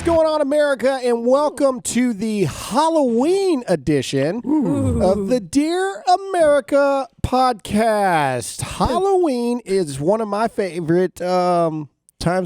going on, America? And welcome to the Halloween edition of the Dear America podcast. Halloween is one of my favorite times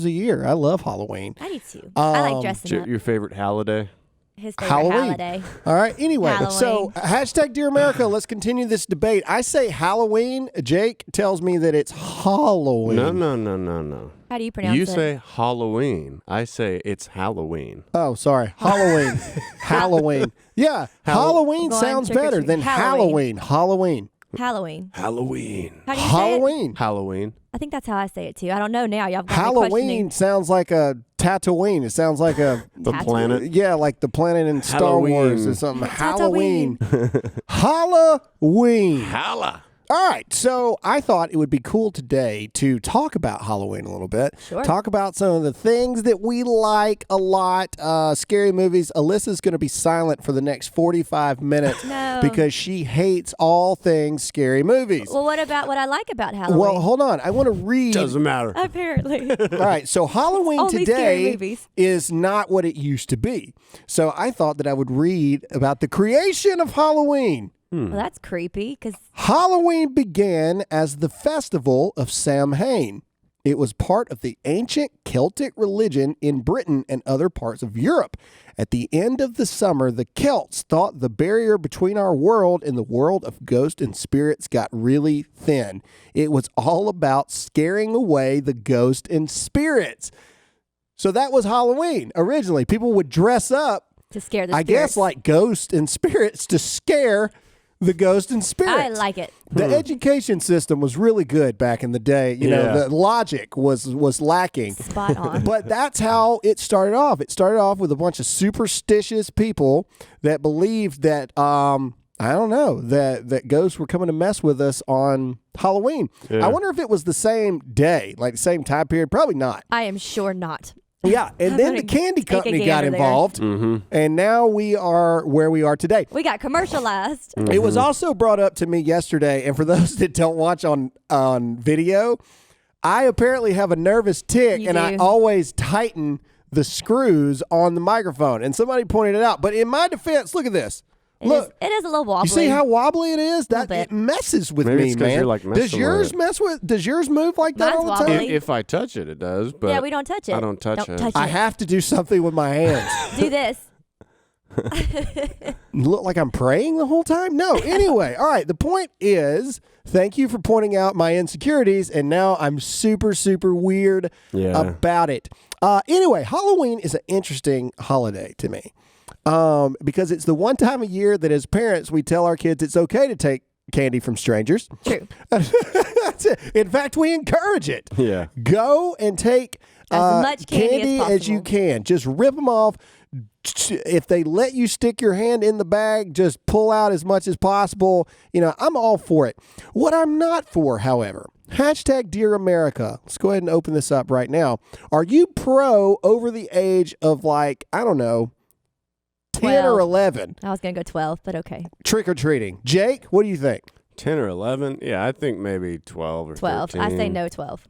of year. I love Halloween. I do too. I like dressing up. Your favorite holiday? His favorite holiday. All right. Anyway, Halloween. So hashtag Dear America. Let's continue this debate. I say Halloween. Jake tells me that it's Halloween. No. How do you pronounce it? You say Halloween. I say it's Halloween. Oh, sorry. Halloween. Halloween. Yeah. Halloween Going sounds trick or better treat. than Halloween. Halloween. Halloween. Halloween. How do you say Halloween. it? Halloween. I think that's how I say it too. I don't know now. Y'all got me Halloween questioning. sounds like a Tatooine. It sounds like a The planet. yeah, like the planet in Star Halloween. Wars or something. Halloween. Tatooine. Halloween. Halla. All right, so I thought it would be cool today to talk about Halloween a little bit. Sure. Talk about some of the things that we like a lot. Scary movies. Alyssa's going to be silent for the next 45 minutes No. because she hates all things scary movies. Well, what about what I like about Halloween? Well, hold on. I want to read. Doesn't matter. Apparently. All right, so Halloween Only scary today movies. is not what it used to be. So I thought that I would read about the creation of Halloween. Well, that's creepy because Halloween began as the Festival of Samhain. It was part of the ancient Celtic religion in Britain and other parts of Europe. At the end of the summer, the Celts thought the barrier between our world and the world of ghosts and spirits got really thin. It was all about scaring away the ghosts and spirits. So that was Halloween. Originally, people would dress up, to scare the I spirits. guess, like ghosts and spirits to scare the ghosts and spirits. I like it. The education system was really good back in the day. You know, the logic was lacking. Spot on. But that's how it started off. It started off with a bunch of superstitious people that believed that, I don't know, that ghosts were coming to mess with us on Halloween. Yeah. I wonder if it was the same day, like the same time period. Probably not. I am sure not. Yeah, and I'm then gonna the candy take a company got gander there. involved, and now we are where we are today. We got commercialized. It was also brought up to me yesterday, and for those that don't watch on video, I apparently have a nervous tick, You and I do. always tighten the screws on the microphone. And somebody pointed it out. But in my defense, look at this. Look, It is a little wobbly. you see how wobbly it is? That bit. it messes with Maybe me, it's 'cause man. you're, like, messing Does yours with it. mess with? Does yours move like that Mine's all the time? wobbly. If I touch it, it does. But Yeah, we don't touch it. I don't touch it. Touch I it. have to do something with my hands. Do this. Look like I'm praying the whole time? No. Anyway, all right. The point is, thank you for pointing out my insecurities, and now I'm super, super weird Yeah. about it. Anyway, Halloween is an interesting holiday to me because it's the one time a year that as parents we tell our kids it's okay to take candy from strangers. True. That's it. In fact, we encourage it. Yeah. Go and take As much candy as you possible. can. Just rip them off. If they let you stick your hand in the bag, just pull out as much as possible. You know, I'm all for it. What I'm not for, however, hashtag Dear America. Let's go ahead and open this up right now. Are you pro over the age of, like, I don't know, 10 or 12. 11 I was going to go 12, but okay. trick-or-treating? Jake, what do you think? 10 or 11? Yeah, I think maybe 12 or 12. 13. I say no 12.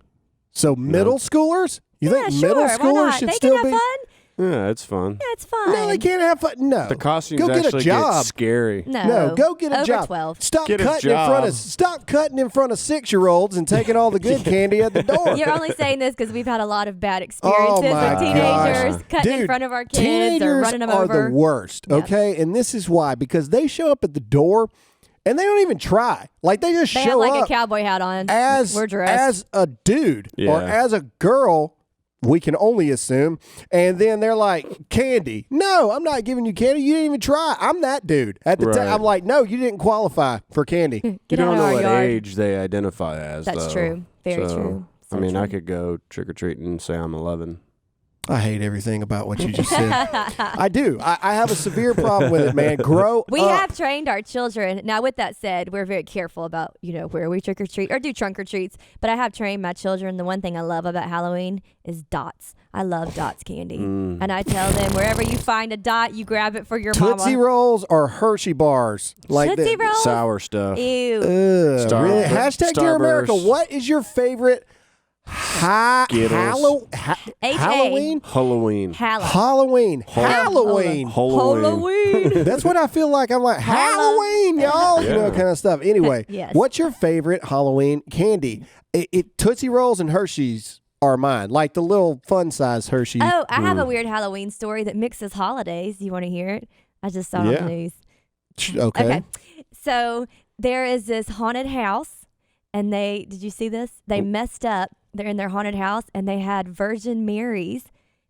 So middle schoolers? You Yeah, think sure. middle Why schoolers not? should They still can have be? fun. Yeah, it's fun. Yeah, it's fine. No, they can't have fun. No. The costumes Go get a actually job. get scary. No, go get a Over job. 12. Stop Get a cutting in front of job. stop cutting in front of 6-year-olds and taking all the good candy at the door. You're only saying this because we've had a lot of bad experiences Oh, my with teenagers gosh. cutting Dude, in front of our kids teenagers or running them are over. the worst, Yeah. okay? And this is why, because they show up at the door and they don't even try. Like they just They have show like up a cowboy hat on. as We're dressed. as a dude or Yeah. as a girl. We can only assume. And then they're like, candy. No, I'm not giving you candy. You didn't even try. I'm that dude. At the time, Right. I'm like, no, you didn't qualify for candy. Get You don't out know of our what yard. age they identify as, That's though. true. Very So, true. So I mean, true. I could go trick-or-treating and say I'm 11. I hate everything about what you just said. I do. I have a severe problem with it, man. Grow We up. have trained our children. Now, with that said, we're very careful about, where we trick or treat or do trunk or treats. But I have trained my children. The one thing I love about Halloween is dots. I love dots candy. And I tell them, wherever you find a dot, you grab it for your Tootsie mama. Rolls or Hershey bars. Like Tootsie the, Rolls? Sour stuff. Ew. Really? Hashtag Dear America. Starburst. What is your favorite Skittles. Halloween? Halloween. Halloween. Halloween. Halloween. That's what I feel like. I'm like, Halloween, y'all. You know, kind of stuff. Anyway, Yes. what's your favorite Halloween candy? Tootsie Rolls and Hershey's are mine. Like the little fun size Hershey. Oh, I have a weird Halloween story that mixes holidays. You want to hear it? I just saw it on the news. Okay. So there is this haunted house, and did you see this? They messed up. They're in their haunted house, and they had Virgin Marys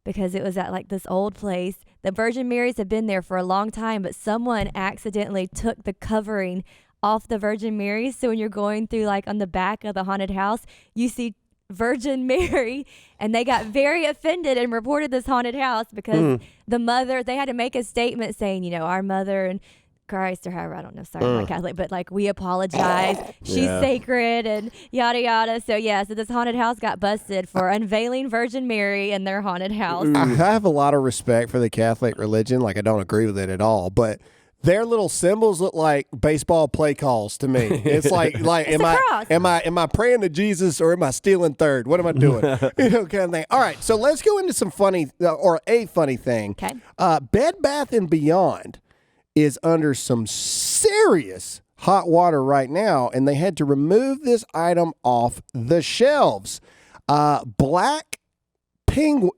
because it was at like this old place. The Virgin Marys have been there for a long time, but someone accidentally took the covering off the Virgin Marys. So when you're going through like on the back of the haunted house, you see Virgin Mary, and they got very offended and reported this haunted house because the mother, they had to make a statement saying, you know, our mother and Christ or however, I don't know, sorry, I'm not Catholic, but like we apologize. She's sacred and yada yada. So so this haunted house got busted for unveiling Virgin Mary in their haunted house. I have a lot of respect for the Catholic religion. Like, I don't agree with it at all, but their little symbols look like baseball play calls to me. It's like am I praying to Jesus or am I stealing third? What am I doing? You know, kind of thing. All right, so let's go into some funny or a funny thing. Okay. Bed Bath and Beyond is under some serious hot water right now, and they had to remove this item off the shelves. Black penguins.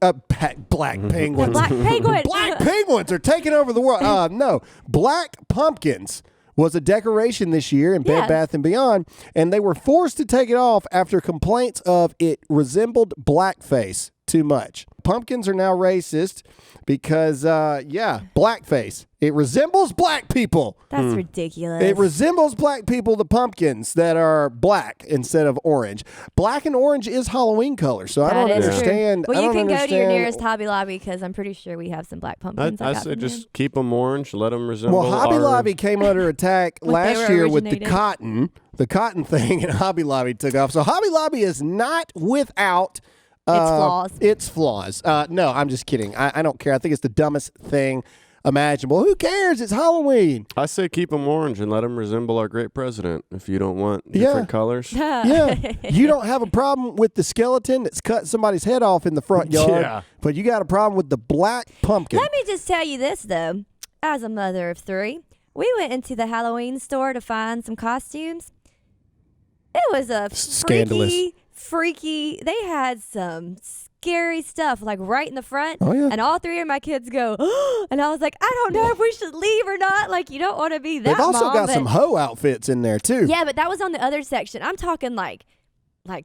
Black penguin. Black penguins are taking over the world. No, black pumpkins was a decoration this year in Bed Bath & Beyond, and they were forced to take it off after complaints of it resembled blackface too much. Pumpkins are now racist because, blackface. It resembles black people. That's ridiculous. It resembles black people, the pumpkins that are black instead of orange. Black and orange is Halloween color, so I don't understand. Well, you can go to your nearest Hobby Lobby because I'm pretty sure we have some black pumpkins. I say just keep them orange, let them resemble. Well, Hobby Lobby came under attack last year with the originated. cotton thing, and Hobby Lobby took off. So Hobby Lobby is not without its flaws. No, I'm just kidding. I don't care. I think it's the dumbest thing imaginable. Who cares? It's Halloween. I say keep them orange and let them resemble our great president if you don't want different colors. Yeah. You don't have a problem with the skeleton that's cut somebody's head off in the front yard, but you got a problem with the black pumpkin. Let me just tell you this, though. As a mother of three, we went into the Halloween store to find some costumes. It was a freaky. They had some scary stuff like right in the front. Oh, yeah. And all three of my kids go, and I was like, I don't know if we should leave or not. Like, you don't want to be that. They've also mom, got some hoe outfits in there too. Yeah, but that was on the other section. I'm talking like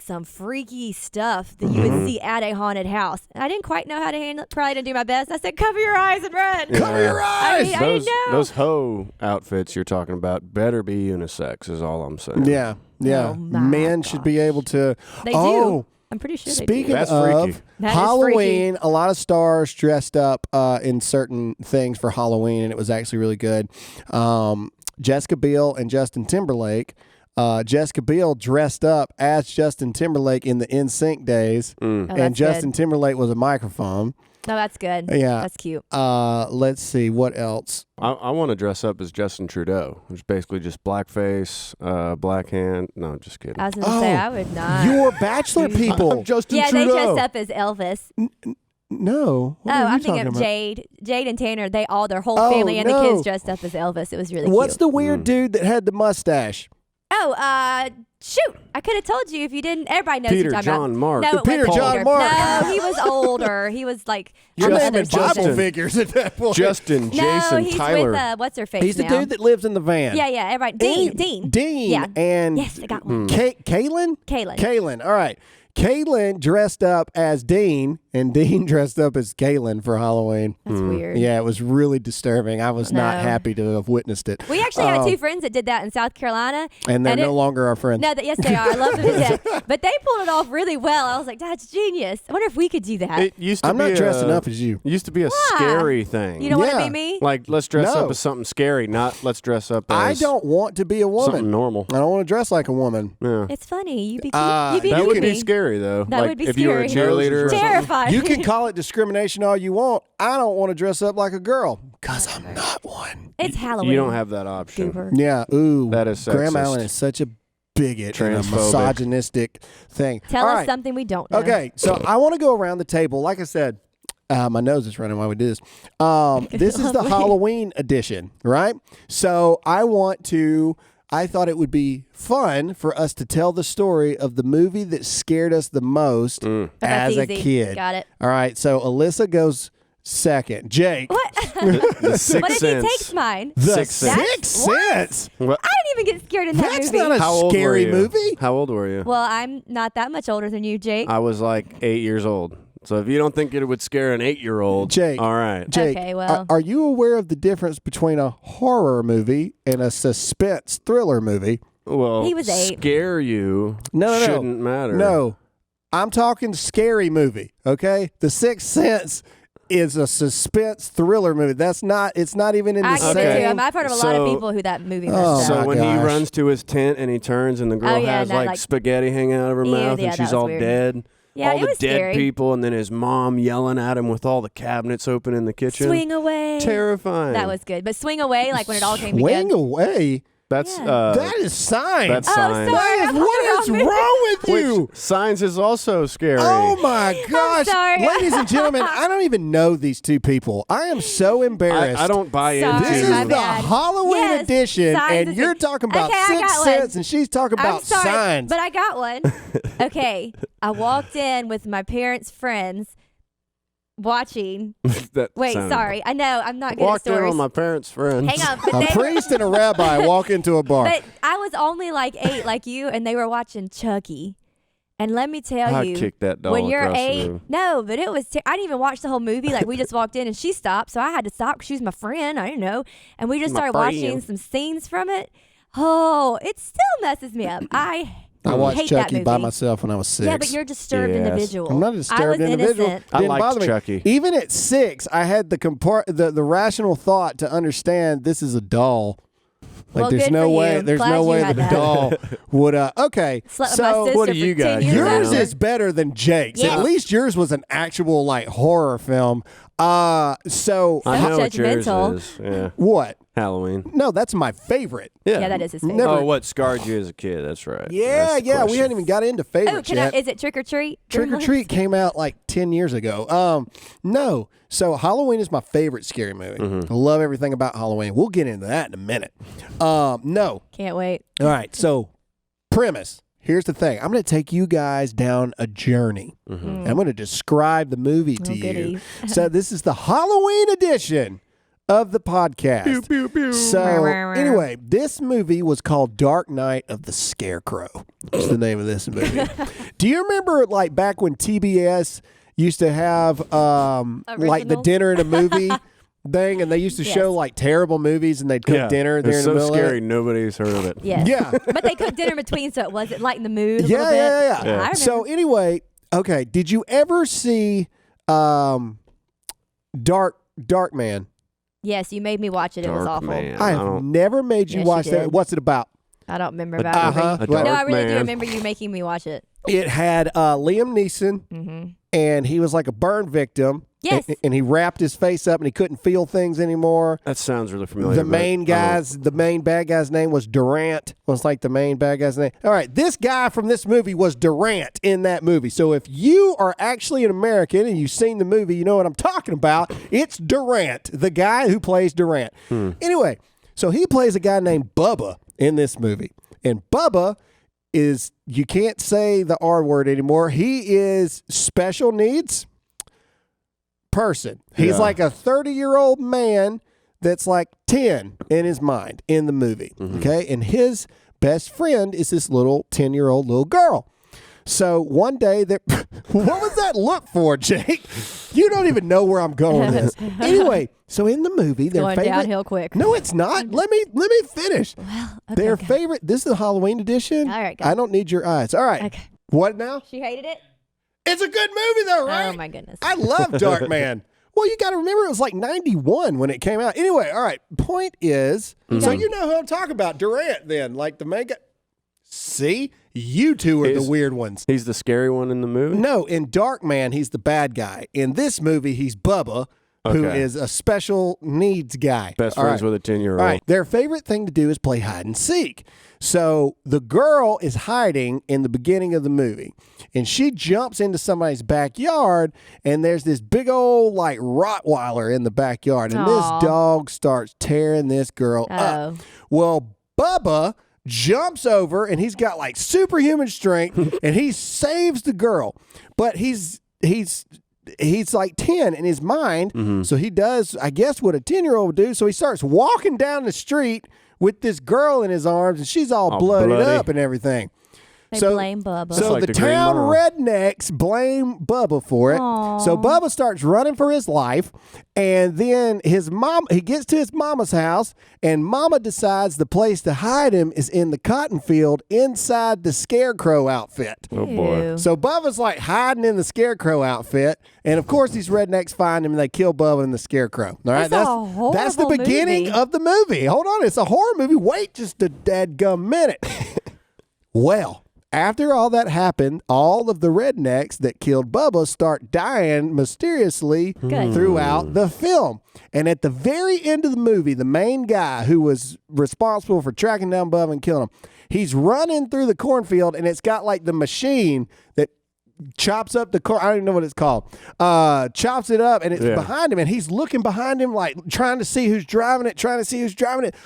some freaky stuff that you would see at a haunted house. And I didn't quite know how to handle it. Probably didn't do my best. I said, cover your eyes and run. Yeah. Cover your eyes. I didn't know. Those hoe outfits you're talking about better be unisex is all I'm saying. Yeah. Oh my Men should be able to. They do. I'm pretty sure they do. Speaking That's of freaky. That is Halloween, a lot of stars dressed up in certain things for Halloween, and it was actually really good. Jessica Biel and Justin Timberlake. Jessica Biel dressed up as Justin Timberlake in the NSYNC days, and Justin Timberlake was a microphone. No, that's good. Yeah. That's cute. Let's see, what else? I want to dress up as Justin Trudeau, which is basically just blackface, black hand. No, just kidding. I was going to say, I would not. Your bachelor people. I'm Justin yeah, Trudeau. they dress up as Elvis. No. What are you I'm thinking talking of about? Jade and Tanner. Their whole family and the kids dressed up as Elvis. It was really What's cute. the weird dude that had the mustache? Shoot! I could have told you if you didn't. Everybody knows Peter who you're talking John about. Mark. No, it Peter wasn't John Peter. Mark. No, he was older. He was like You're on the naming other Bible section. figures at that point. Justin, No, Jason, he's Tyler. with what's her face? He's the now. dude that lives in the van. Yeah, everybody. Dean. Yeah. And Yes, I got one. Kaylin? Kaylin. All right. Kaylin dressed up as Dean, and Dean dressed up as Kaylin for Halloween. That's weird. Yeah, it was really disturbing. I was not happy to have witnessed it. We actually had two friends that did that in South Carolina. And they're no longer our friends. No, yes, they are. I love them to death. But they pulled it off really well. I was like, that's genius. I wonder if we could do that. It used to I'm be not dressing up as you. It used to be a scary thing. You don't want to Yeah. be me? Like, let's dress No. up as something scary, not let's dress up as I don't want to be a woman. something normal. I don't want to dress like a woman. Yeah. It's funny. You be that That would be me. scary, though. That like, would be if you were a scary. cheerleader or something. Terrifying. You can call it discrimination all you want. I don't want to dress up like a girl because I'm not one. It's Halloween. You don't have that option. Goober. Yeah. Ooh. That is Graham sexist. Allen is such a bigot and a Transphobic. misogynistic thing. Tell All us right. something we don't know. Okay, so I want to go around the table. Like I said, my nose is running while we do this. This is the Halloween edition, right? So I thought it would be fun for us to tell the story of the movie that scared us the most as That's a easy. kid. Got it. All right, so Alyssa goes second. Jake. What? The Sixth What if he Sense. takes mine? The Sixth Sense. Sixth Sense. What? I didn't even get scared in that That's movie. not a How old scary were you? movie. How old were you? Well, I'm not that much older than you, Jake. I was like 8 years old. So if you don't think it would scare an 8-year-old, Jake. all right. Jake, Okay, well. are you aware of the difference between a horror movie and a suspense thriller movie? Well, He was 8. scare you No. shouldn't matter. No, I'm talking scary movie. Okay, The Sixth Sense is a suspense thriller movie. It's not even in the I give it Okay. to him. I've heard of a lot of So- people who that movie Oh, messed So up. my when gosh. he runs to his tent and he turns and the girl Oh, yeah, has that, like like- spaghetti hanging out of her Ew, mouth yeah, and that she's was all weird. dead. Yeah, all it the was dead scary. people and then his mom yelling at him with all the cabinets open in the kitchen. Swing away. Terrifying. That was good. But swing away, like when it all came Swing together. away. That's Yeah. That is Signs. that's Oh, Signs. sorry. That is, what is Wrong movie. wrong with you? Which Signs is also scary. Oh my gosh. sorry. Ladies and gentlemen, I don't even know these two people. I am so embarrassed. I don't buy Sorry, This into is my the bad. Halloween Yes, edition, Signs and is you're good. talking about Okay, I Sixth got one. Sense, and she's talking about I'm sorry, Signs. but I got one. Okay, I walked in with my parents' friends watching. That Wait, sounded- sorry. I know I'm not good Walked at in stories. on my parents' friends. Hang on, but A they were, priest and a rabbi walk into a bar. but I was only like 8, like you, and they were watching Chucky. And let me tell I'd you, kick that dog when you're across the 8, room. no, but it was. I didn't even watch the whole movie. Like we just walked in and she stopped, so I had to stop because she was my friend. I didn't know, and we just My started friend. watching some scenes from it. Oh, it still messes me up. I watched hate that Chucky by movie. myself when I was 6. Yeah, but you're a disturbed Yes. individual. I'm not a I disturbed was individual. innocent. I Didn't liked bother me. Chucky. Even at 6, I had the rational thought to understand this is a doll. Like Well, there's good no for way you. there's Glad no you way had that a that. doll would okay. Slept with So my sister what do for you 10 guys years do? yours after. is better than Jake's. Yes. At least yours was an actual like horror film. So So I know what yours judgmental. is. Yeah. what? Halloween. No, that's my favorite. Yeah, that is his favorite. Never- Oh, what scarred you as a kid? That's right. Yeah, That's the yeah. We question. hadn't even got into Oh, favorites yet. is it Trick or Treat? Trick or Treat came out like 10 years ago. No. So Halloween is my favorite scary movie. I love everything about Halloween. We'll get into that in a minute. No. Can't wait. All right. So premise. Here's the thing. I'm going to take you guys down a journey. I'm going to describe the movie to Oh, you. goody. So this is the Halloween edition of the podcast. So anyway, this movie was called Dark Night of the Scarecrow. That's the name of this movie. Do you remember like back when TBS used to have like the Originals? dinner in a movie thing, and they used to Yes. show like terrible movies, and they'd cook dinner there It's in so the middle scary. of it? Nobody's heard of it. Yes. Yeah. But they cooked dinner in between, so it wasn't lighten the mood a Yeah, little bit. yeah. I remember. So anyway, okay, did you ever see Dark Man? Yes, you made me watch it. It was Dark awful. Man. I I have don't- never made you Yes, watch you that. did. What's it about? I don't remember A- about Uh-huh. it. A Well, No, I dark really do man. remember you making me watch it. It had Liam Neeson, Mm-hmm. and he was like a burn victim. Yes. And he wrapped his face up, and he couldn't feel things anymore. That sounds really familiar. The but main I don't- the main bad guy's name was Durant. Was like the main bad guy's name. All right, this guy from this movie was Durant in that movie. So if you are actually an American and you've seen the movie, you know what I'm talking about. It's Durant, the guy who plays Durant. Anyway, so he plays a guy named Bubba in this movie, and Bubba is, you can't say the R word anymore. He is special needs person. He's Yeah. like a 30-year-old man that's like 10 in his mind in the movie. Okay. And his best friend is this little 10-year-old little girl. So one day what was that look for, Jake? You don't even know where I'm going with this. Anyway, so in the movie, their Going favorite downhill quick. No, it's not. Let me finish. Their okay. favorite, this is the Halloween edition. All right, go. I don't need your eyes. All right. Okay. What now? She hated it? It's a good movie though, right? Oh, my goodness. I love Dark Man. Well, you got to remember it was like 91 when it came out. Anyway, all right. Point is, so you know who I'm talking about, Durant. Then, like the mega. See, you two are the weird ones. He's the scary one in the movie. No, in Dark Man, he's the bad guy. In this movie, he's Bubba, who Okay. is a special needs guy. Best All friends right. with a 10-year-old. All right. Their favorite thing to do is play hide and seek. So the girl is hiding in the beginning of the movie, and she jumps into somebody's backyard, and there's this big old like Rottweiler in the backyard, and this Aw. dog starts tearing this girl up. Oh. Well, Bubba jumps over, and he's got like superhuman strength, and he saves the girl, but he's like 10 in his mind, so he does, I guess, what a 10-year-old would do. So he starts walking down the street with this girl in his arms, and she's all blooded bloody. up and everything. They So- blame Bubba. So like the the Green town Mile. rednecks blame Bubba for it. Aw. So Bubba starts running for his life, and then he gets to his mama's house, and mama decides the place to hide him is in the cotton field inside the scarecrow outfit. Oh, boy. Ew. So Bubba's like hiding in the scarecrow outfit, and of course these rednecks find him and they kill Bubba in the scarecrow. All right, That's a that's the horrible beginning movie. of the movie. Hold on, it's a horror movie. Wait just a dadgum minute. Well, after all that happened, all of the rednecks that killed Bubba start dying mysteriously Good. throughout the film. And at the very end of the movie, the main guy who was responsible for tracking down Bubba and killing him, he's running through the cornfield, and it's got like the machine that chops up the corn. I don't even know what it's called. Chops it up, and it's behind him, and he's looking behind him, like trying to see who's driving it,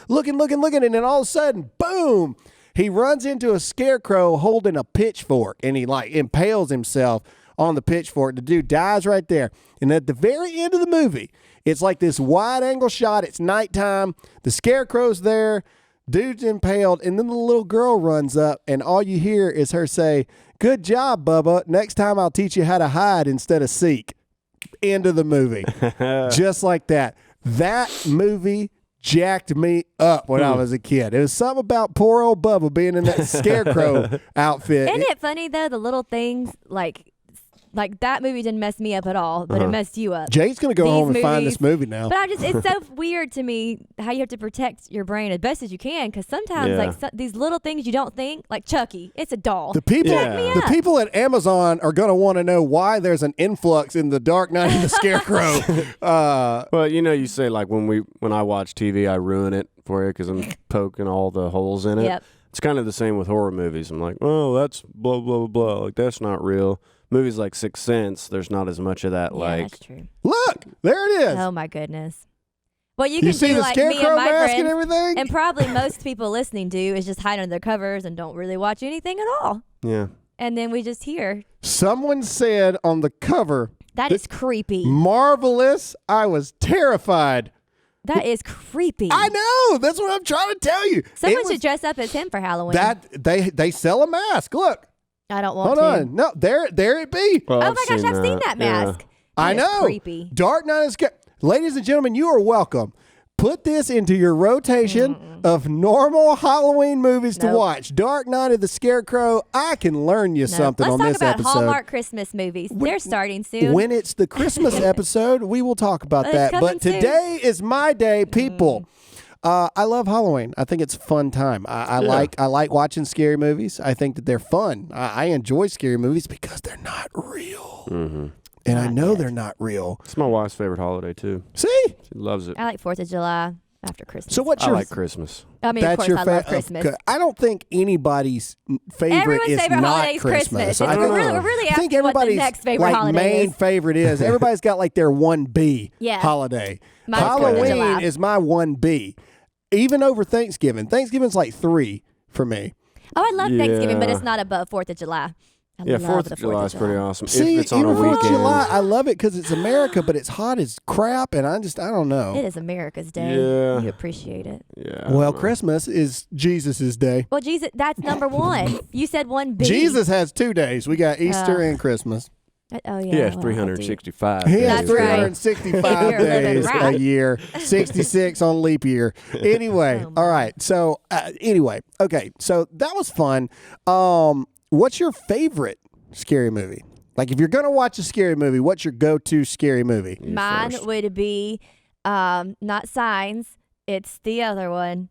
looking, and then all of a sudden, boom! He runs into a scarecrow holding a pitchfork, and he like impales himself on the pitchfork. The dude dies right there. And at the very end of the movie, it's like this wide angle shot. It's nighttime. The scarecrow's there. Dude's impaled. And then the little girl runs up, and all you hear is her say, "Good job, Bubba. Next time I'll teach you how to hide instead of seek." End of the movie. Just like that. That movie jacked me up when I was a kid. It was something about poor old Bubba being in that scarecrow outfit. Isn't it funny though? The little things like that movie didn't mess me up at all, but it messed you up. Jake's going to go These home and find movies- this movie now. But it's so weird to me how you have to protect your brain as best as you can, because sometimes Yeah. like these little things you don't think, like Chucky, it's a doll. The people, Jack me the up. people at Amazon are going to want to know why there's an influx in the Dark Knight and the Scarecrow. Well, you say like when I watch TV, I ruin it for you because I'm poking all the holes in it. Yep. It's kind of the same with horror movies. I'm like, oh, that's blah, blah, blah, blah. Like, that's not real. Movies like Sixth Sense, there's not as much of that. Yeah, Like, that's true. Look, there it is. Oh my goodness. What you you can see do the like me Scarecrow and my mask friends, and everything? and probably most people listening do, is just hide under their covers and don't really watch anything at all. yeah. And then we just hear Someone said on the cover, that is creepy. marvelous. I was terrified. That is creepy. I know. That's what I'm trying to tell you. Someone It was- should dress up as him for Halloween. That they sell a mask. Look. I don't want Hold to. on. No, there it be. Well, Oh my gosh, I've seen that mask. I That is know. creepy. Dark Knight is ladies and gentlemen, you are welcome. Put this into your rotation of normal Halloween movies to Nope. watch. Dark Knight of the Scarecrow. I can learn you No. something Let's on talk this about episode. Hallmark Christmas movies. They're starting soon. When it's the Christmas episode, we will talk about It's that. coming But soon. today is my day, people. I love Halloween. I think it's a fun time. I like watching scary movies. I think that they're fun. I enjoy scary movies because they're not real. Mm-hmm. And I Not know yet. they're not real. It's my wife's favorite holiday, too. See? She loves it. I like 4th of July after Christmas. So what's I your like Christmas. I mean, of that's course, your I love Christmas. I don't think anybody's favorite Everyone's is favorite not holiday is Christmas. I We're think- really I think asking what the everybody's next favorite like holiday main is. favorite is. Everybody's got like their 1B Yeah. holiday. Mine's 4th of Halloween July. is my 1B. Even over Thanksgiving. Thanksgiving's like 3 for me. Oh, I love Thanksgiving, but Yeah. it's not above 4th of July. I Yeah, love 4th the of July is pretty awesome. See, if it's on even a 4th of weekend. July, I love it because it's America, but it's hot as crap, and I don't know. It is America's Day. Yeah. You appreciate it. Yeah. Well, I don't know. Christmas is Jesus' day. Well, Jesus, that's number one. You said 1B. Jesus has 2 days. We got Easter and Christmas. Oh, yeah. He has well, 365 He days. has That's right. 365 You're living days right. a year, 66 on leap year. Anyway, Oh, all right. So, okay. So that was fun. What's your favorite scary movie? Like, if you're going to watch a scary movie, what's your go-to scary movie? You Mine first. would be not Signs. It's the other one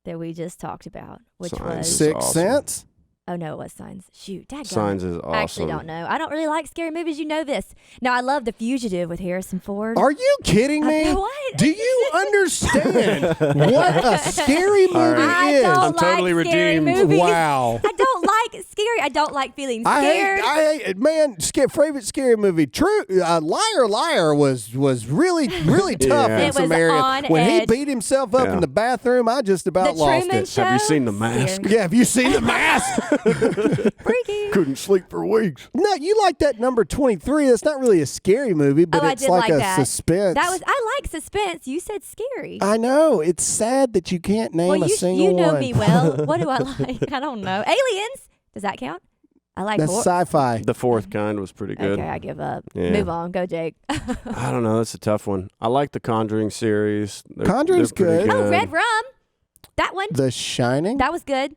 that we just talked about, which Signs. was Sixth awesome. Sense? Oh, no, it was Signs. Shoot, dadgummit. Signs is awesome. I actually don't know. I don't really like scary movies. You know this. Now, I love The Fugitive with Harrison Ford. Are you kidding me? What? Do you understand what a scary movie I is? don't I'm totally like scary redeemed. movies. Wow. I don't like scary. I don't like feeling scared. I hate it, man. Favorite scary movie. True, Liar Liar was really tough Yeah. in It some was areas. on When he edge. beat himself up Yeah. in the bathroom, I just about The lost Truman it. Show. Have you seen The Mask? Scary. Yeah, have you seen The Mask? Freaky. Couldn't sleep for weeks. No, you like that number 23. That's not really a scary movie, but Oh, I it's did like a that. suspense. I like suspense. You said scary. I know. It's sad that you can't name well, a you single know one. me well. What do I like? I don't know. Aliens. Does that count? I like That's sci-fi. The Fourth Kind was pretty good. Okay, I give up. Yeah. Move on. Go, Jake. I don't know. That's a tough one. I like the Conjuring series. Conjuring's they're pretty good. Oh, Red Rum. That one. The Shining. That was good.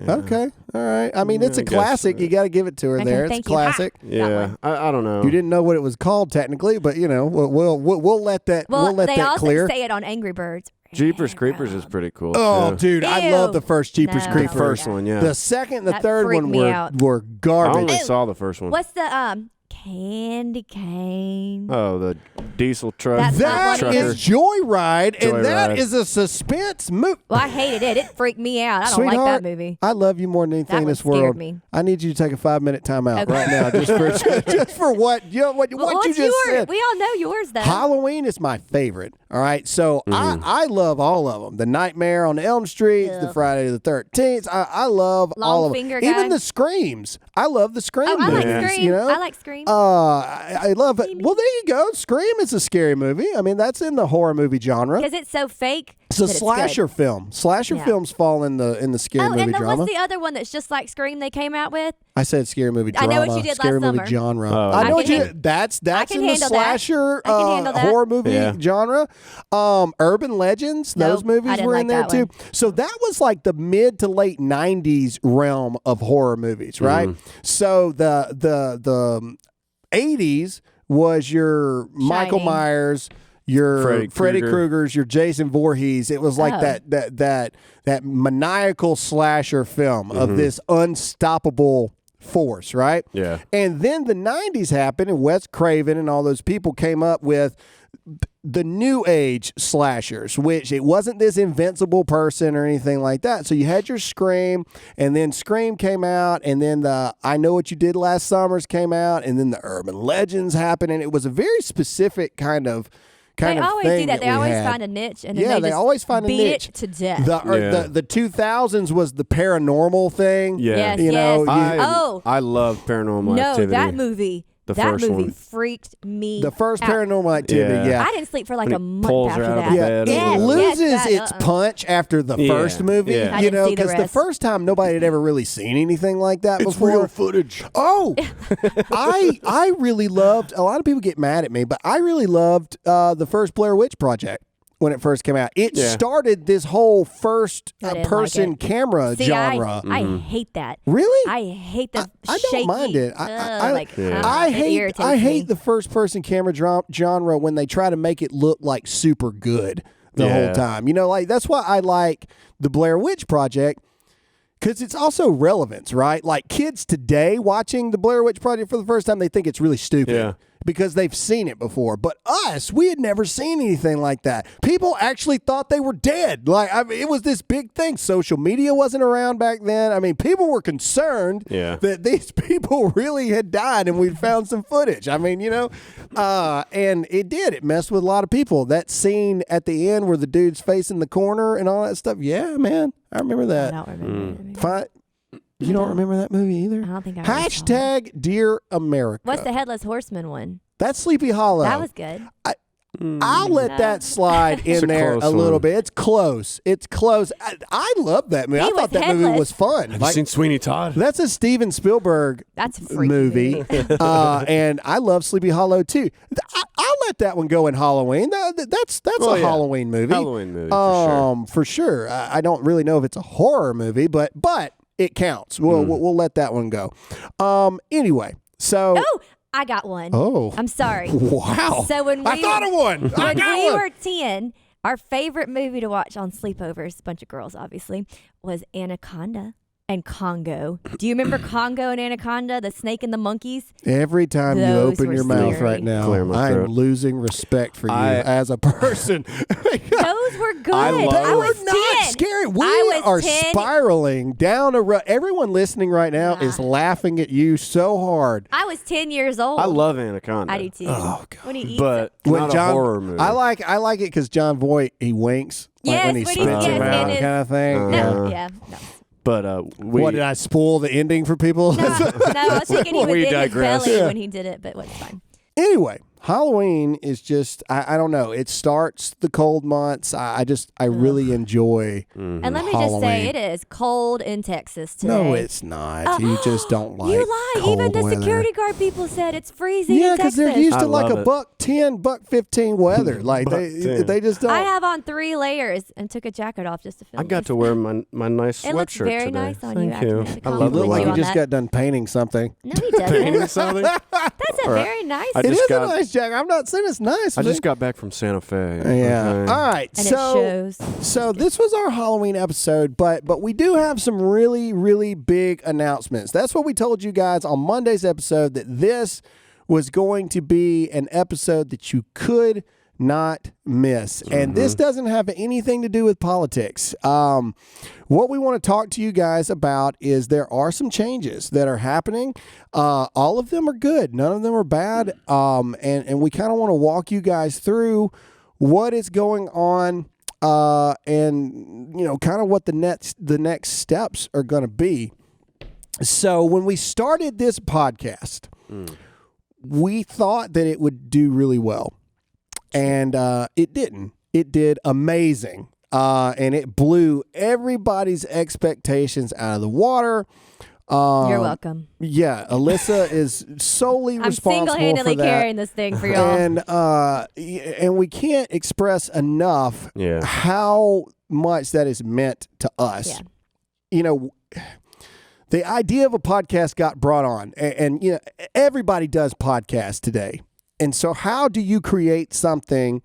Yeah. Okay. All right. I mean, it's Yeah, a I guess, classic. You got to give it to her Okay, there. It's a thank you. classic. Yeah, one. I don't know. You didn't know what it was called technically, but you know, we'll let that Well, we'll let they that also clear. say it on Angry Birds. Jeepers Red Creepers Rum. is pretty cool. Oh, too. dude, I love the first Jeepers No. Creepers. The first one, yeah. The second, and the That third freaked one me were out. were I garbage. only Ew. saw the first one. What's the candy cane? Oh, the diesel truck. That's not That one of is Joyride, and that Joyride. is a suspense movie. Well, I hated it. It freaked me out. I don't like Sweetheart, that movie. I love you more than anything That in one this scared world. me. I need you to take a 5-minute timeout Okay. right now, just for what what you What's just yours? said. We all know yours, though. Halloween is my favorite. All right, so I love all of them. The Nightmare on Elm Street, the Ugh. Friday the 13th. I love all of them. Finger Even guy. the Screams. I love the Scream Oh, I like movies. Scream. You know? I like Scream. I love it. Well, there you go. Scream is a scary movie. I mean, that's in the horror movie genre. Because it's so fake. It's a that slasher good. film. Slasher Yeah. films fall in the scary Oh, movie and drama. what's the other one that's just like Scream they came out with? I said scary movie I drama. know what you did scary last movie summer. genre. Oh, I I know what can you. handle- That's I in can the handle that. slasher I can handle that. horror movie Yeah. genre. Urban Legends. Those Nope, I movies didn't were like in there that too. one. So that was like the mid to late '90s realm of horror movies, right? So the '80s was your Michael Shining. Myers. Your Freddy Freddy Krueger. Krueger's, your Jason Voorhees. It was like Oh. that maniacal slasher film of this unstoppable force, right? Yeah. And then the 90s happened, and Wes Craven and all those people came up with the new age slashers, which it wasn't this invincible person or anything like that. So you had your Scream, and then Scream came out, and then the I Know What You Did Last Summers came out, and then the Urban Legends happened, and it was a very specific kind of They always thing do that. They we always had. find a niche, and then Yeah, they they just always find a beat niche. it to death. The 2000s was the paranormal thing. Yeah. Yes, You know, yes. Oh. I love Paranormal no, Activity. that movie. The that first movie one. freaked me. The first out. Paranormal Activity, yeah. I didn't sleep for like When a he month pulls her after out of that. the Yeah, bed. it Yes, loses yes, that, its punch after the first movie. Yeah. I You didn't know, see the because the rest. first time nobody had ever really seen anything like that before. footage. Oh, I really loved. A lot of people get mad at me, but I really loved the first Blair Witch Project when it first came out. It Yeah. started this whole first I didn't like person it. camera See, genre. I hate that. Really? I hate the I shaky. don't mind it. I it hate irritates me. the first person camera genre when they try to make it look like super good the Yeah. whole time. You know, like that's why I like the Blair Witch Project, because it's also relevance, right? Like kids today watching the Blair Witch Project for the first time, they think it's really stupid. Yeah. Because they've seen it before. But us, we had never seen anything like that. People actually thought they were dead. Like, I mean, it was this big thing. Social media wasn't around back then. I mean, people were concerned that these people really had died and we'd found some footage. I mean, you know, and it did. It messed with a lot of people. That scene at the end where the dude's facing the corner and all that stuff. Yeah, man. I remember that. I don't remember. You don't remember that movie either? I don't think I ever saw it. Hashtag Dear America. What's the Headless Horseman one? That's Sleepy Hollow. That was good. I'll let that slide It's in a there close a little one. bit. It's close. It's close. I love that movie. He I thought was that movie headless. was fun. Have you seen Sweeney Todd? That's a Steven Spielberg That's a freaky movie, and I love Sleepy Hollow too. I'll let that one go in Halloween. That's a Halloween movie. Halloween movie, for for sure. I don't really know if it's a horror movie, but it counts. We'll let that one go. Anyway, so Oh, I got one. oh, I'm sorry. wow. So when we I thought of one. I when got we one. were 10, our favorite movie to watch on sleepovers, a bunch of girls obviously, was Anaconda. and Congo. Do you remember Congo and Anaconda, the snake and the monkeys? Every time you Those open were your mouth scary. right now, Clear my I am throat. losing respect for you as a person. Those were good. I love- I was They were not 10. scary. We I was are 10. spiraling down a road. Everyone listening right now is laughing at you so hard. I was 10 years old. I love Anaconda. I do too. Oh, God. When he eats But it. When not John- a horror movie. I like it because John Voight, he winks Yes, when he when spits he- him yes, out, and his- kind of thing. No, Yeah. no. But What, did I spoil the ending for people? No, I was thinking he was We in digress. his belly Yeah. when he did it, but it's fine. Anyway, Halloween is just, I don't know. It starts the cold months. I really enjoy And let me just say, Halloween. it is cold in Texas today. No, it's not. You just don't like You lie. cold Even the weather. security guard people said it's freezing Yeah, in because Texas. they're used I to like love a it. $1.10, $1.15 weather. Like they $1.10. just don't. I have on 3 layers and took a jacket off just to film I got this. to wear my nice sweatshirt It looks very today. nice on you, Thank actually. you. I have to I You love compliment the look like you you on just that. got done painting something. Oh, No, he doesn't. Painting something. That's a Or- very nice. I It just is got- a nice jacket. I'm not saying it's nice. I but- just got back from Santa Fe. Yeah. okay? All right. And so it shows. So this was our Halloween episode, but we do have some really, really big announcements. That's what we told you guys on Monday's episode, that this was going to be an episode that you could not miss. And this doesn't have anything to do with politics. What we want to talk to you guys about is there are some changes that are happening. All of them are good. None of them are bad. And we kind of want to walk you guys through what is going on, and kind of what the next steps are going to be. So when we started this podcast, we thought that it would do really well, and it didn't. It did amazing, and it blew everybody's expectations out of the water. You're welcome. Yeah, Alyssa is solely I'm responsible single-handedly for that. carrying this thing for y'all. And we can't express enough Yeah. how much that is meant to us. Yeah. You know, the idea of a podcast got brought on, and everybody does podcasts today. And so how do you create something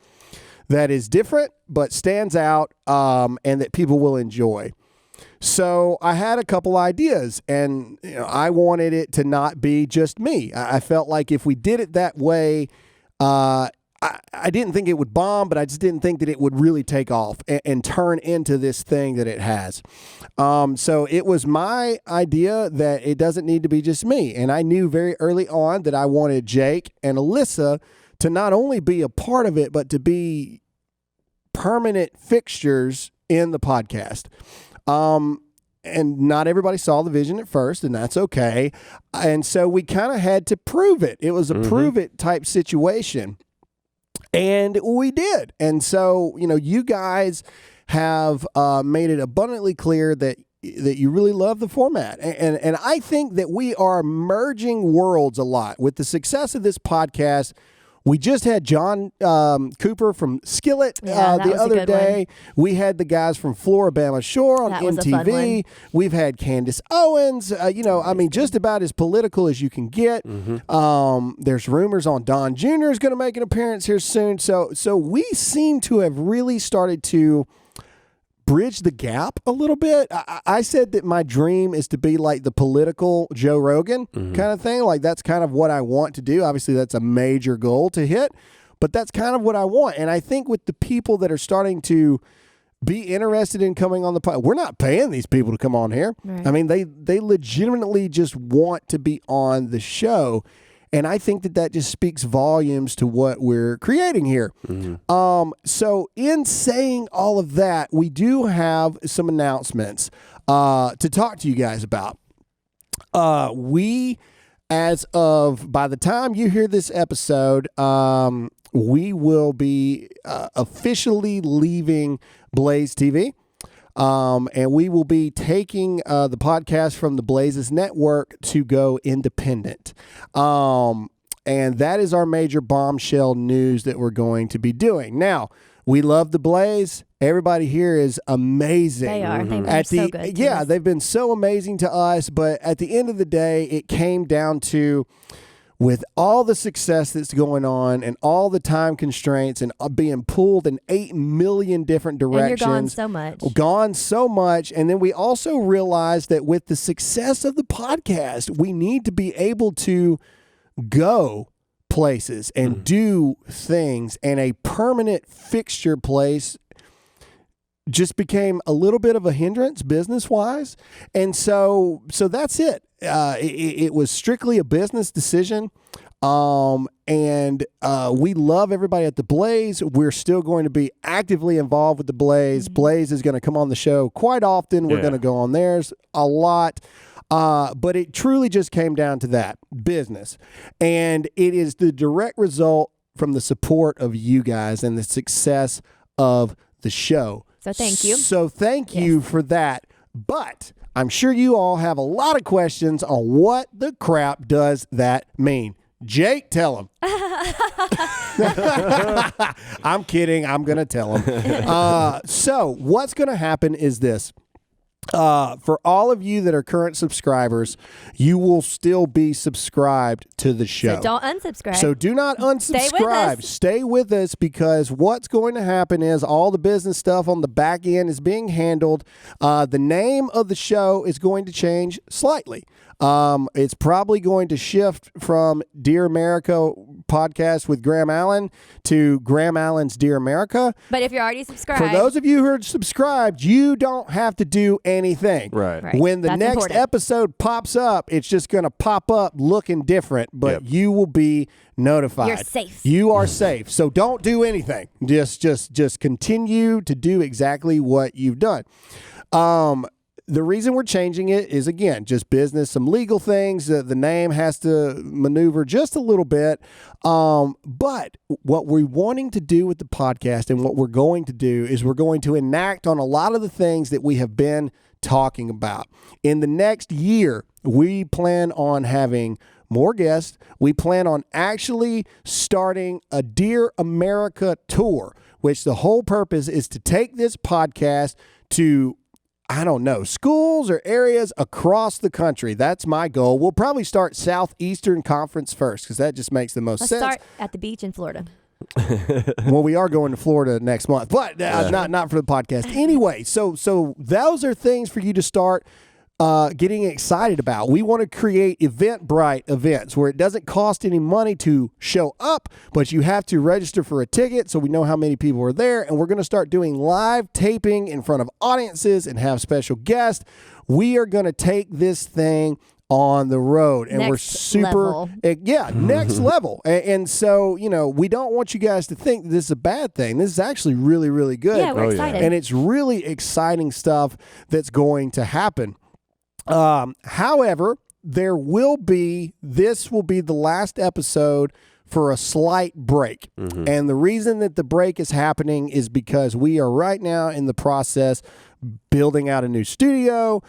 that is different but stands out, and that people will enjoy? So I had a couple ideas, and I wanted it to not be just me. I felt like if we did it that way, I didn't think it would bomb, but I just didn't think that it would really take off and turn into this thing that it has. So it was my idea that it doesn't need to be just me. And I knew very early on that I wanted Jake and Alyssa to not only be a part of it, but to be permanent fixtures in the podcast. And not everybody saw the vision at first, and that's okay. And so we kind of had to prove it. It was a prove it type situation. And we did. And so, you guys have made it abundantly clear that you really love the format. And I think that we are merging worlds a lot with the success of this podcast. We just had John Cooper from Skillet Yeah, that the was a other good day. We had the guys from Floribama Shore on That was a fun MTV. one. We've had Candace Owens. Just about as political as you can get. There's rumors on Don Jr. is going to make an appearance here soon. So we seem to have really started to bridge the gap a little bit. I said that my dream is to be like the political Joe Rogan kind of thing. Like that's kind of what I want to do. Obviously, that's a major goal to hit, but that's kind of what I want. And I think with the people that are starting to be interested in coming on the podcast, we're not paying these people to come on here. Right. I mean, they legitimately just want to be on the show. And I think that just speaks volumes to what we're creating here. So in saying all of that, we do have some announcements to talk to you guys about. By the time you hear this episode, we will be officially leaving Blaze TV. And we will be taking the podcast from the Blazes Network to go independent. And that is our major bombshell news that we're going to be doing. Now, we love the Blaze. Everybody here is amazing. They are. They've been so good to us. They've been so amazing to us. But at the end of the day, it came down to with all the success that's going on and all the time constraints and being pulled in 8 million different directions. And you're gone so much. Gone so much. And then we also realized that with the success of the podcast, we need to be able to go places and do things, and a permanent fixture place just became a little bit of a hindrance business wise. And so that's it. It was strictly a business decision. And we love everybody at the Blaze. We're still going to be actively involved with the Blaze. Blaze is going to come on the show quite often. We're going to go on theirs a lot. But it truly just came down to that business. And it is the direct result from the support of you guys and the success of the show. So thank you. So thank you for that. But I'm sure you all have a lot of questions on what the crap does that mean. Jake, tell them. I'm kidding. I'm going to tell them. So what's going to happen is this. For all of you that are current subscribers, you will still be subscribed to the show. So don't unsubscribe. So do not unsubscribe. Stay with us, because what's going to happen is all the business stuff on the back end is being handled. The name of the show is going to change slightly. It's probably going to shift from Dear America podcast with Graham Allen to Graham Allen's Dear America. But if you're already subscribed, for those of you who are subscribed, you don't have to do anything. Right. When the That's next important. episode pops up, it's just going to pop up looking different, but you will be notified. You're safe. You are safe. So don't do anything. Just continue to do exactly what you've done. The reason we're changing it is, again, just business, some legal things. The name has to maneuver just a little bit. But what we're wanting to do with the podcast and what we're going to do is we're going to enact on a lot of the things that we have been talking about. In the next year, we plan on having more guests. We plan on actually starting a Dear America tour, which the whole purpose is to take this podcast to, I don't know, schools or areas across the country. That's my goal. We'll probably start Southeastern Conference first, because that just makes the most Let's sense. start at the beach in Florida. Well, we are going to Florida next month, but not for the podcast. Anyway, so those are things for you to start getting excited about. We want to create Eventbrite events where it doesn't cost any money to show up, but you have to register for a ticket so we know how many people are there. And we're going to start doing live taping in front of audiences and have special guests. We are going to take this thing on the road, and we're super next level. And so, we don't want you guys to think this is a bad thing. This is actually really, really good. Yeah, we're excited. And it's really exciting stuff that's going to happen. However, this will be the last episode for a slight break. And the reason that the break is happening is because we are right now in the process building out a new studio,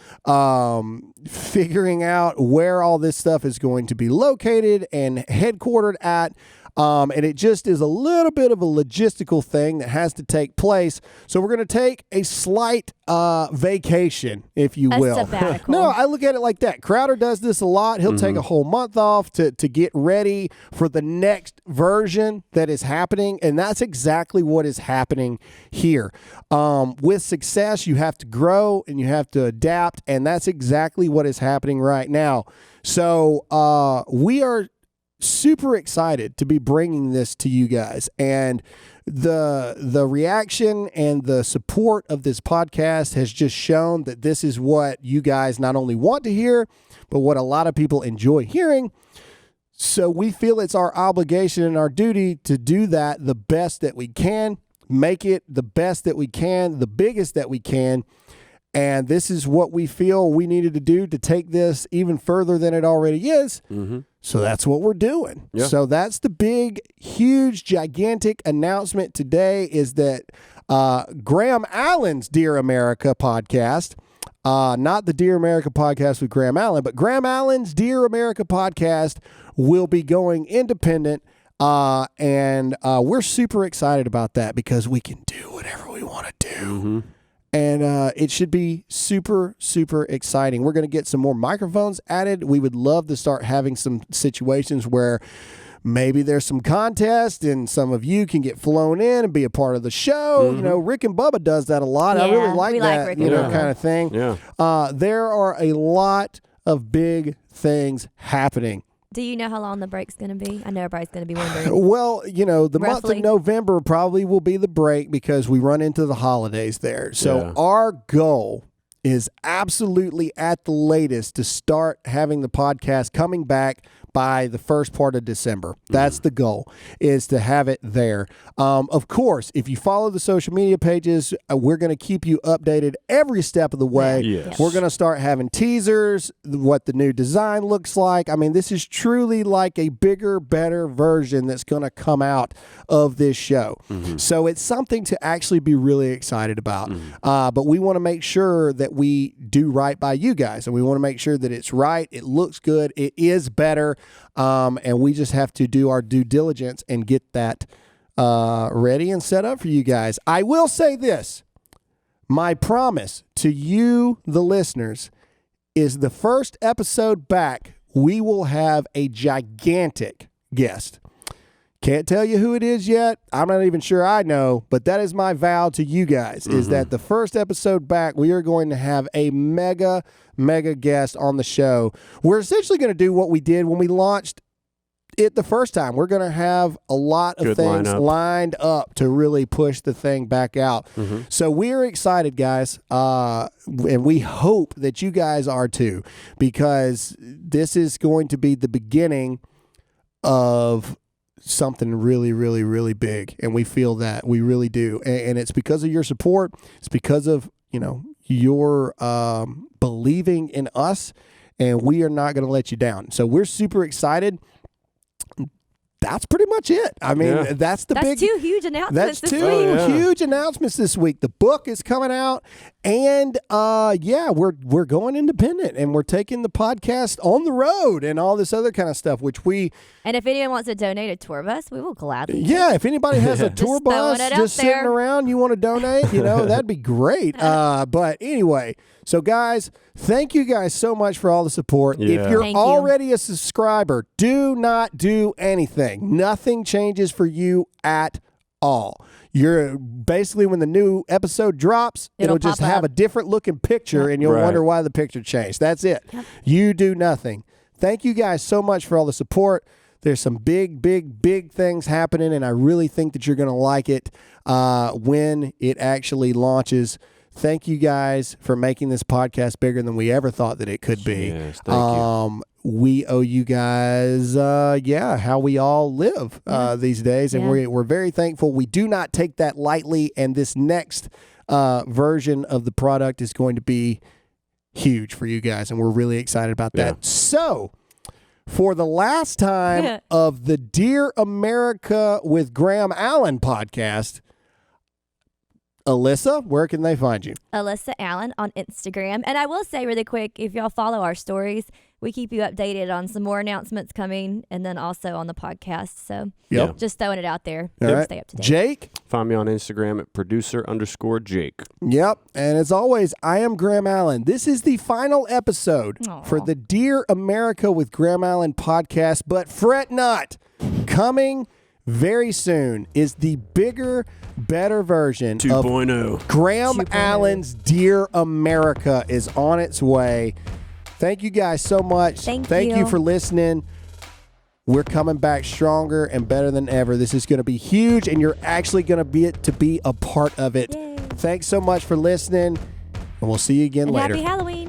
figuring out where all this stuff is going to be located and headquartered at. And it just is a little bit of a logistical thing that has to take place. So we're going to take a slight vacation, if you will. Sabbatical. No, I look at it like that. Crowder does this a lot. He'll take a whole month off to get ready for the next version that is happening. And that's exactly what is happening here. With success, you have to grow and you have to adapt. And that's exactly what is happening right now. So we are super excited to be bringing this to you guys, and the reaction and the support of this podcast has just shown that this is what you guys not only want to hear, but what a lot of people enjoy hearing. So we feel it's our obligation and our duty to do that the best that we can, make it the best that we can, the biggest that we can. And this is what we feel we needed to do to take this even further than it already is. So that's what we're doing. Yeah. So that's the big, huge, gigantic announcement today, is that Graham Allen's Dear America podcast, not the Dear America podcast with Graham Allen, but Graham Allen's Dear America podcast will be going independent. And we're super excited about that, because we can do whatever we want to do. And it should be super, super exciting. We're going to get some more microphones added. We would love to start having some situations where maybe there's some contest and some of you can get flown in and be a part of the show. You know, Rick and Bubba does that a lot. I really like that, Rick kind of thing. Yeah. There are a lot of big things happening. Do you know how long the break's going to be? I know everybody's going to be wondering. Well, the month Roughly. of November probably will be the break because we run into the holidays there. So our goal is absolutely at the latest to start having the podcast coming back by the first part of December. That's the goal, is to have it there. Of course, if you follow the social media pages, we're going to keep you updated every step of the way. Yes. We're going to start having teasers, what the new design looks like. I mean, this is truly like a bigger, better version that's going to come out of this show. So it's something to actually be really excited about. But we want to make sure that we do right by you guys, and we want to make sure that it's right, it looks good, it is better. And we just have to do our due diligence and get that ready and set up for you guys. I will say this. My promise to you, the listeners, is the first episode back, we will have a gigantic guest. Can't tell you who it is yet. I'm not even sure I know, but that is my vow to you guys, is that the first episode back, we are going to have a mega guest on the show. We're essentially going to do what we did when we launched it the first time. We're going to have a lot of things lined up to really push the thing back out. So we're excited, guys, and we hope that you guys are too, because this is going to be the beginning of something really, really, really big, and we feel that. We really do, and it's because of your support. It's because of your believing in us, and we are not going to let you down. So we're super excited. That's pretty much it. I mean, that's big. Two huge announcements That's this two week. huge announcements this week. The book is coming out, and we're going independent, and we're taking the podcast on the road and all this other kind of stuff, which we. And if anyone wants to donate a tour bus, we will gladly. Yeah, if anybody has a tour bus just sitting there. around, you want to donate, that'd be great. But anyway, so guys, thank you guys so much for all the support. Yeah. If you're Thank you. already a subscriber, do not do anything. Nothing changes for you at all. You're basically, when the new episode drops, it'll just pop have up. a different looking picture, and you'll wonder why the picture changed. That's it. Yep. You do nothing. Thank you guys so much for all the support. There's some big things happening, and I really think that you're going to like it when it actually launches. Thank you guys for making this podcast bigger than we ever thought that it could be. Yes, thank you. We owe you guys, how we all live these days, and we're very thankful. We do not take that lightly, and this next version of the product is going to be huge for you guys, and we're really excited about that. So, for the last time of the Dear America with Graham Allen podcast, Alyssa, where can they find you? Alyssa Allen on Instagram. And I will say really quick, if y'all follow our stories, we keep you updated on some more announcements coming, and then also on the podcast. So just throwing it out there. All right. Stay up to date. Jake? Find me on Instagram at producer_Jake. Yep. And as always, I am Graham Allen. This is the final episode for the Dear America with Graham Allen podcast. But fret not. Coming very soon is the bigger, better version 2.0. of Graham 2.0. Allen's Dear America is on its way. Thank you guys so much. Thank you you for listening. We're coming back stronger and better than ever. This is going to be huge, and you're actually going to be a part of it. Yay. Thanks so much for listening, and we'll see you again And later. happy Halloween.